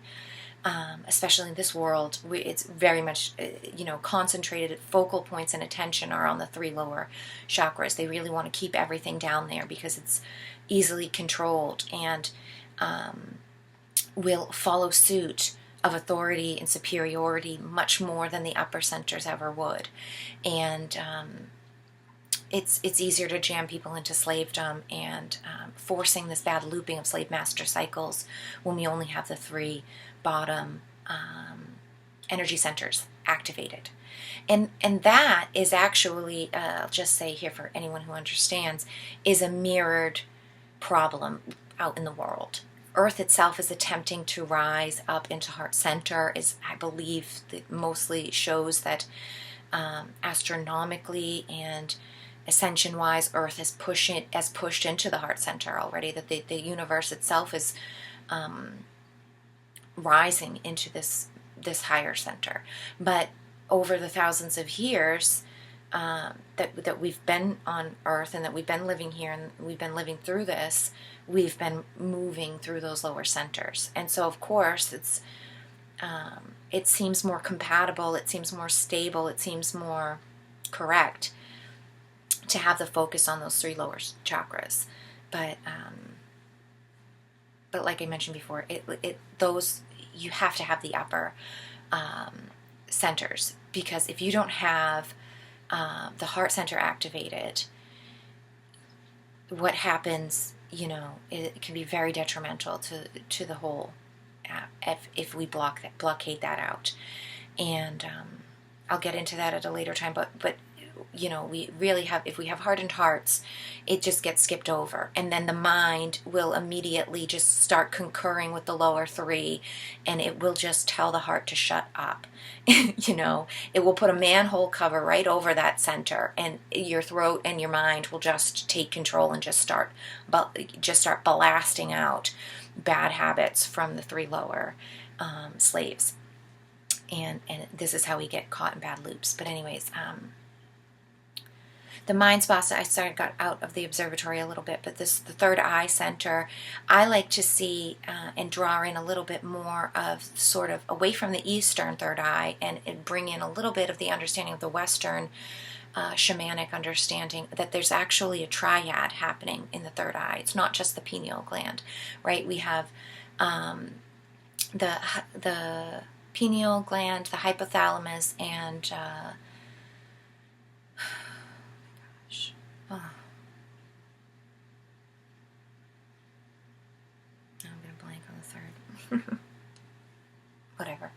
Especially in this world, it's very much, concentrated focal points and attention are on the 3 lower chakras. They really want to keep everything down there because it's easily controlled and will follow suit of authority and superiority much more than the upper centers ever would. And it's easier to jam people into slavedom and forcing this bad looping of slave master cycles when we only have the 3 bottom energy centers activated. And that is actually, I'll just say here for anyone who understands, is a mirrored problem out in the world. Earth itself is attempting to rise up into heart center, I believe that mostly shows that astronomically and ascension-wise, Earth is pushed into the heart center already, that the universe itself is rising into this higher center. But over the thousands of years that we've been on Earth and that we've been living here and we've been living through this, we've been moving through those lower centers. And so, of course, it seems more compatible, it seems more stable, it seems more correct to have the focus on those 3 lower chakras. But like I mentioned before, those you have to have the upper centers, because if you don't have the heart center activated, what happens, it can be very detrimental to the whole, if we blockade that out. And I'll get into that at a later time, but we really have, if we have hardened hearts, it just gets skipped over, and then the mind will immediately just start concurring with the lower three, and it will just tell the heart to shut up. It will put a manhole cover right over that center, and your throat and your mind will just take control and just start blasting out bad habits from the three lower slaves. And this is how we get caught in bad loops. But anyways, the mind spots, I got out of the observatory a little bit, but the third eye center, I like to see and draw in a little bit more of sort of away from the eastern third eye, and bring in a little bit of the understanding of the western shamanic understanding that there's actually a triad happening in the third eye. It's not just the pineal gland, right? We have the pineal gland, the hypothalamus, and I'm going to blank on the third. Whatever.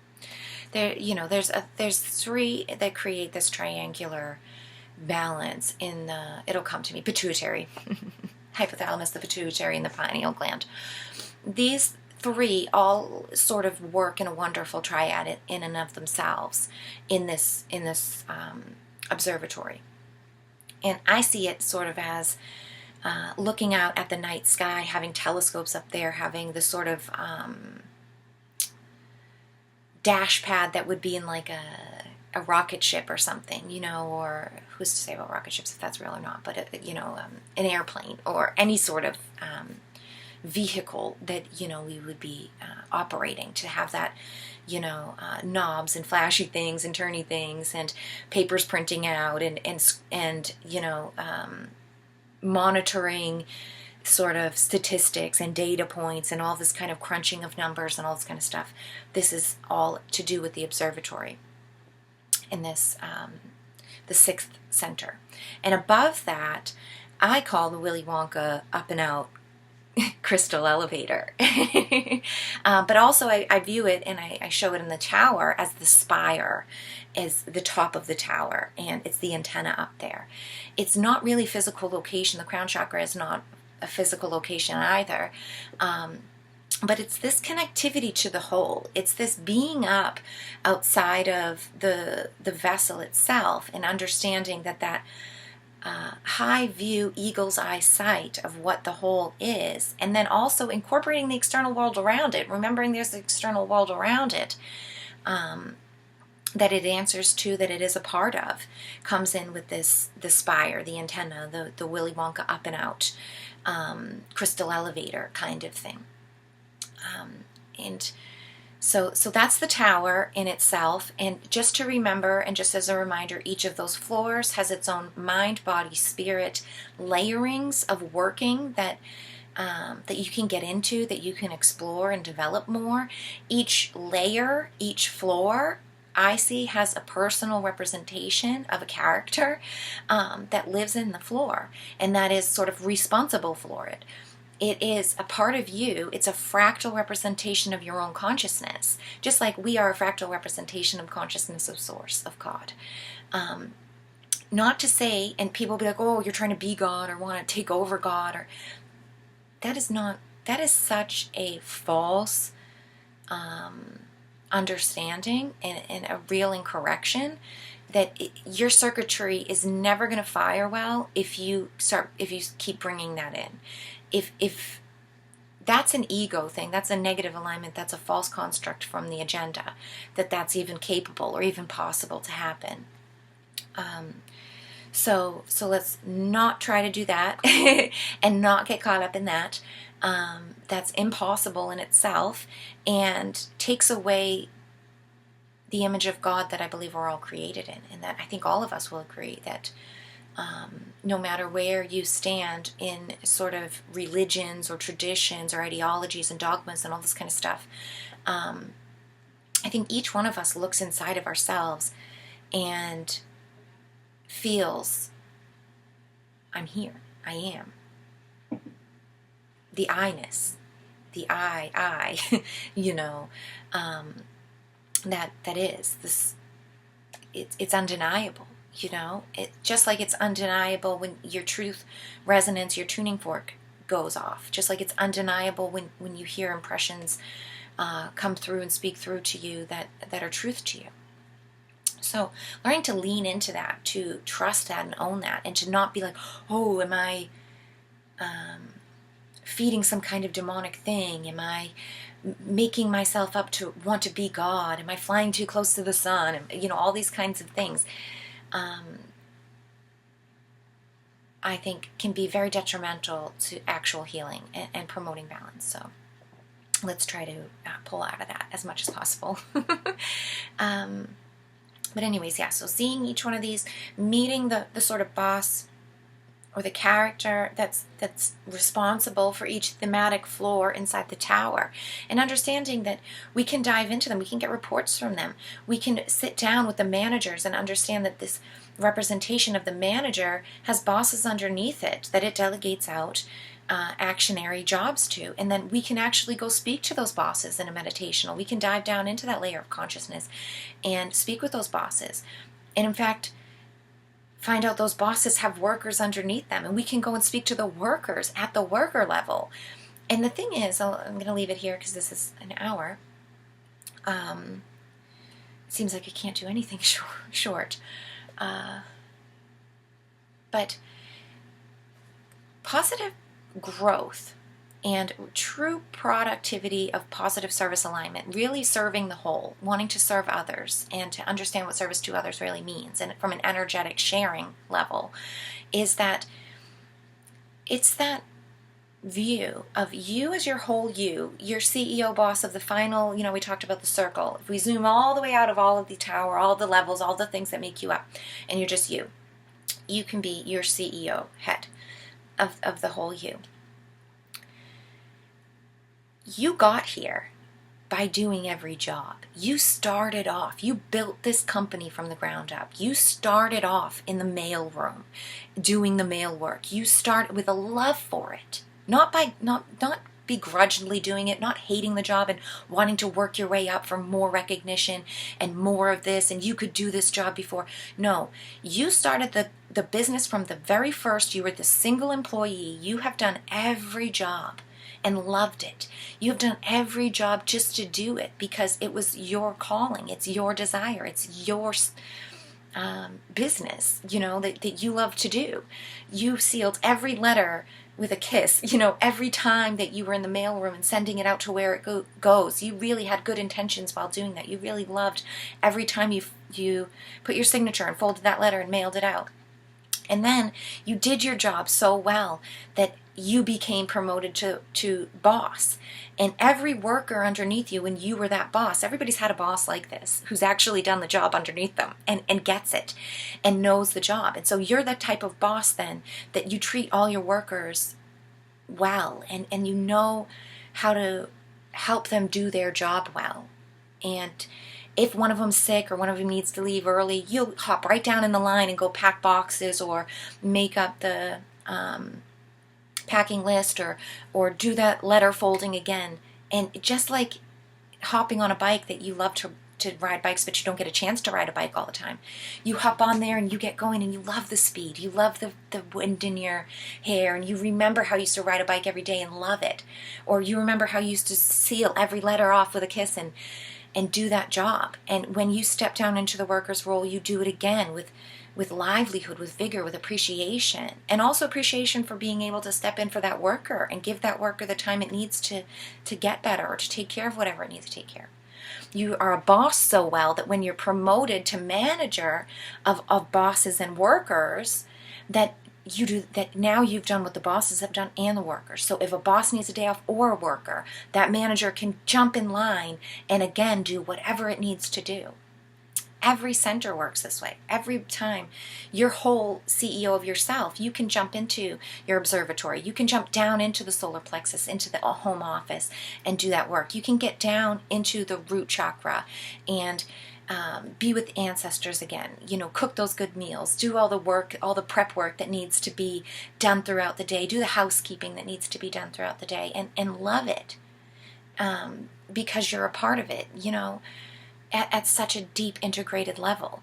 There's three that create this triangular balance in it'll come to me, pituitary, hypothalamus, the pituitary, and the pineal gland. These three all sort of work in a wonderful triad in and of themselves in this observatory. And I see it sort of as looking out at the night sky, having telescopes up there, having the sort of dash pad that would be in like a rocket ship or something, or who's to say about rocket ships if that's real or not, but an airplane or any sort of vehicle that we would be operating, to have that knobs and flashy things and turny things and papers printing out and monitoring sort of statistics and data points and all this kind of crunching of numbers and all this kind of stuff. This is all to do with the observatory in this the sixth center. And above that, I call the Willy Wonka up and out crystal elevator. But also I view it, and I show it in the tower as the spire, as the top of the tower, and it's the antenna up there. It's not really physical location. The crown chakra is not a physical location either. But it's this connectivity to the whole. It's this being up outside of the vessel itself, and understanding that high view, eagle's eye sight of what the whole is, and then also incorporating the external world around it, remembering there's the external world around it, that it answers to, that it is a part of, comes in with the spire, the antenna, the Willy Wonka up and out crystal elevator kind of thing. And so that's the tower in itself. And just to remember, and just as a reminder, each of those floors has its own mind, body, spirit layerings of working that you can get into, that you can explore and develop more. Each layer, each floor, I see, has a personal representation of a character that lives in the floor, and that is sort of responsible for it. It is a part of you. It's a fractal representation of your own consciousness, just like we are a fractal representation of consciousness of Source, of God. Not to say, and people be like, oh, you're trying to be God or want to take over God, or that is such a false understanding and a real incorrection, that your circuitry is never going to fire well if you keep bringing that in. If that's an ego thing, that's a negative alignment, that's a false construct from the agenda, that's even capable or even possible to happen. So let's not try to do that and not get caught up in that. That's impossible in itself and takes away the image of God that I believe we're all created in, and that I think all of us will agree that no matter where you stand in sort of religions or traditions or ideologies and dogmas and all this kind of stuff, I think each one of us looks inside of ourselves and feels, I'm here, I am. The I-ness, the I, you know, that is this. It's undeniable, you know. It just like it's undeniable when your truth resonance, your tuning fork goes off. Just like it's undeniable when you hear impressions come through and speak through to you that are truth to you. So learning to lean into that, to trust that and own that, and to not be like, oh, am I feeding some kind of demonic thing? Am I making myself up to want to be God? Am I flying too close to the sun? You know, all these kinds of things, I think can be very detrimental to actual healing and promoting balance. So let's try to pull out of that as much as possible. But anyways, yeah, so seeing each one of these, meeting the sort of boss or the character that's responsible for each thematic floor inside the tower, and understanding that we can dive into them, we can get reports from them, we can sit down with the managers and understand that this representation of the manager has bosses underneath it that it delegates out actionary jobs to, and then we can actually go speak to those bosses in a meditation, or we can dive down into that layer of consciousness and speak with those bosses, and in fact find out those bosses have workers underneath them, and we can go and speak to the workers at the worker level. And the thing is, I'm going to leave it here because this is an hour. It seems like I can't do anything short. But positive growth and true productivity of positive service alignment, really serving the whole, wanting to serve others and to understand what service to others really means, and from an energetic sharing level, is that it's that view of you as your whole you, your CEO boss of the final, you know, we talked about the circle. If we zoom all the way out of all of the tower, all the levels, all the things that make you up, and you're just you can be your CEO head of the whole you. You got here by doing every job. You started off, you built this company from the ground up. You started off in the mail room doing the mail work. You started with a love for it, not begrudgingly doing it, not hating the job and wanting to work your way up for more recognition and more of this, and you could do this job before. No, you started the business from the very first. You were the single employee. You have done every job and loved it. You've done every job just to do it because it was your calling, it's your desire, it's your business, you know, that you love to do. You sealed every letter with a kiss, you know, every time that you were in the mailroom and sending it out to where it goes. You really had good intentions while doing that. You really loved every time you put your signature and folded that letter and mailed it out. And then you did your job so well that you became promoted to boss. And every worker underneath you, when you were that boss, everybody's had a boss like this who's actually done the job underneath them and gets it and knows the job. And so you're the type of boss then that you treat all your workers well, and you know how to help them do their job well. And if one of them's sick or one of them needs to leave early, you'll hop right down in the line and go pack boxes or make up the packing list or do that letter folding again. And just like hopping on a bike that you love to ride bikes, but you don't get a chance to ride a bike all the time. You hop on there and you get going and you love the speed. You love the wind in your hair, and you remember how you used to ride a bike every day and love it. Or you remember how you used to seal every letter off with a kiss and do that job. And when you step down into the worker's role, you do it again with livelihood, with vigor, with appreciation, and also appreciation for being able to step in for that worker and give that worker the time it needs to get better or to take care of whatever it needs to take care of. You are a boss so well that when you're promoted to manager of bosses and workers, that you do that. Now you've done what the bosses have done and the workers. So if a boss needs a day off or a worker, that manager can jump in line and again do whatever it needs to do. Every center works this way. Every time you're whole CEO of yourself, you can jump into your observatory. You can jump down into the solar plexus, into the home office, and do that work. You can get down into the root chakra and be with ancestors again, cook those good meals, do all the work, all the prep work that needs to be done throughout the day, do the housekeeping that needs to be done throughout the day, and love it, because you're a part of it, at such a deep integrated level,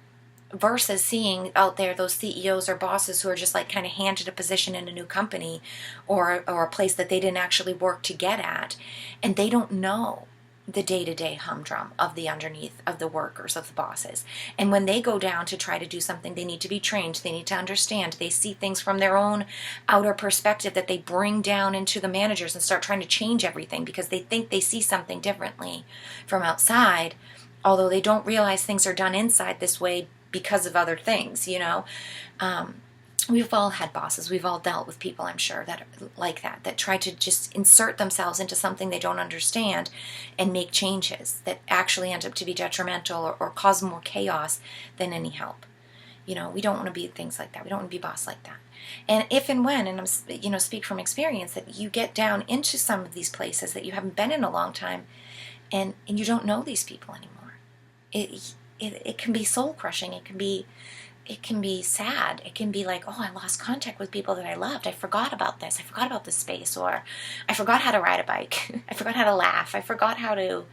versus seeing out there those CEOs or bosses who are just like kind of handed a position in a new company or a place that they didn't actually work to get at, and they don't know the day-to-day humdrum of the underneath of the workers, of the bosses. And when they go down to try to do something, they need to be trained, they need to understand, they see things from their own outer perspective that they bring down into the managers and start trying to change everything because they think they see something differently from outside, although they don't realize things are done inside this way because of other things. We've all had bosses, we've all dealt with people, I'm sure, that are like that try to just insert themselves into something they don't understand and make changes that actually end up to be detrimental or cause more chaos than any help. We don't want to be things like that. We don't want to be boss like that. And if and when, and I'm, speak from experience, that you get down into some of these places that you haven't been in a long time, and you don't know these people anymore, it can be soul crushing. It can be sad. It can be like, oh, I lost contact with people that I loved. I forgot about this. I forgot about this space. Or I forgot how to ride a bike. I forgot how to laugh. I forgot how to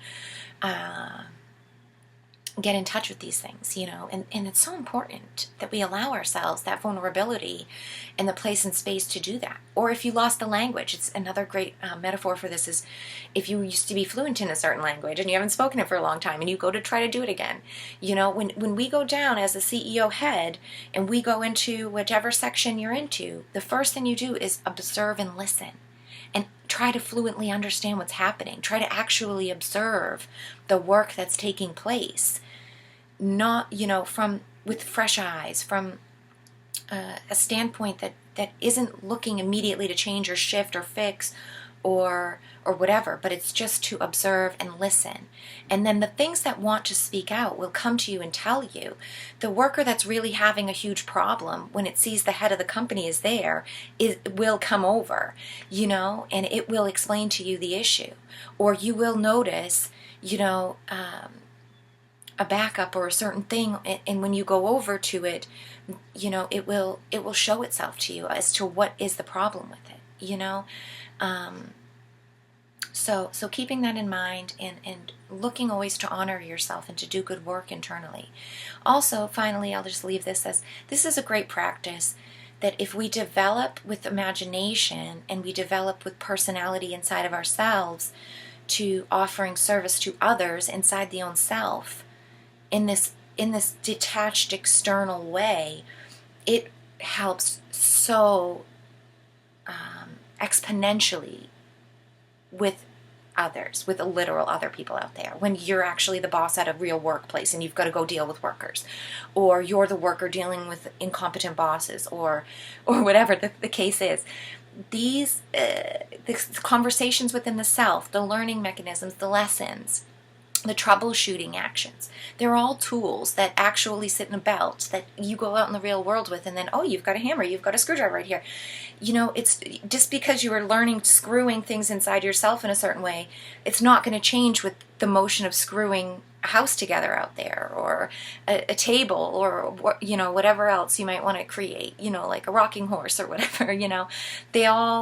get in touch with these things, And it's so important that we allow ourselves that vulnerability and the place and space to do that. Or if you lost the language, it's another great metaphor for this is if you used to be fluent in a certain language and you haven't spoken it for a long time and you go to try to do it again. When we go down as a CEO head and we go into whichever section you're into, the first thing you do is observe and listen. And try to fluently understand what's happening. Try to actually observe the work that's taking place. Not, with fresh eyes, from a standpoint that isn't looking immediately to change or shift or fix or whatever, but it's just to observe and listen. And then the things that want to speak out will come to you and tell you. The worker that's really having a huge problem, when it sees the head of the company is there, it will come over, and it will explain to you the issue. Or you will notice, a backup or a certain thing, and when you go over to it, it will show itself to you as to what is the problem with it, So keeping that in mind and looking always to honor yourself and to do good work internally. Also, finally, I'll just leave this as, this is a great practice that if we develop with imagination and we develop with personality inside of ourselves to offering service to others inside the own self, in this detached external way, it helps so exponentially with others, with the literal other people out there. When you're actually the boss at a real workplace and you've got to go deal with workers, or you're the worker dealing with incompetent bosses, or whatever the case is. These the conversations within the self, the learning mechanisms, the lessons, the troubleshooting actions, they're all tools that actually sit in a belt that you go out in the real world with, and then, oh, you've got a hammer, you've got a screwdriver right here. It's just because you are learning screwing things inside yourself in a certain way, it's not going to change with the motion of screwing a house together out there, or a table, or whatever else you might want to create, like a rocking horse or whatever.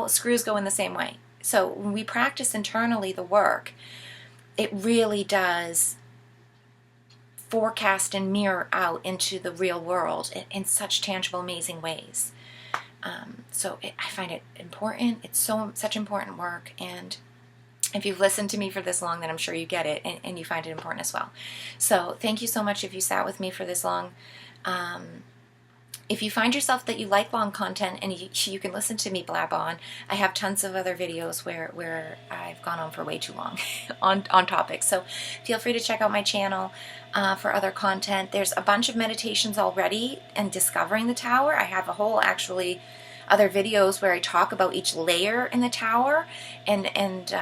Screws go in the same way. So when we practice internally the work, it really does forecast and mirror out into the real world in such tangible, amazing ways. I find it important. It's such important work, and if you've listened to me for this long, then I'm sure you get it, and you find it important as well. So thank you so much if you sat with me for this long. If you find yourself that you like long content and you can listen to me blab on, I have tons of other videos where I've gone on for way too long on topics. So feel free to check out my channel for other content. There's a bunch of meditations already and discovering the tower. I have a whole other videos where I talk about each layer in the tower and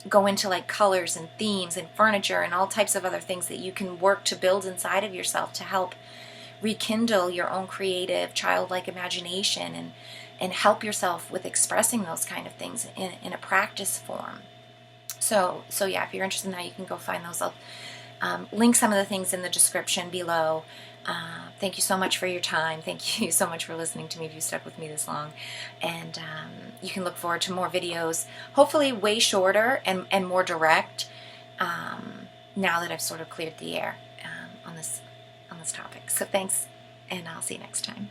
go into like colors and themes and furniture and all types of other things that you can work to build inside of yourself to help rekindle your own creative, childlike imagination and help yourself with expressing those kind of things in a practice form. So yeah, if you're interested in that, you can go find those. link some of the things in the description below. Thank you so much for your time. Thank you so much for listening to me if you stuck with me this long. And you can look forward to more videos, hopefully way shorter and more direct, now that I've sort of cleared the air on this topic. So thanks, and I'll see you next time.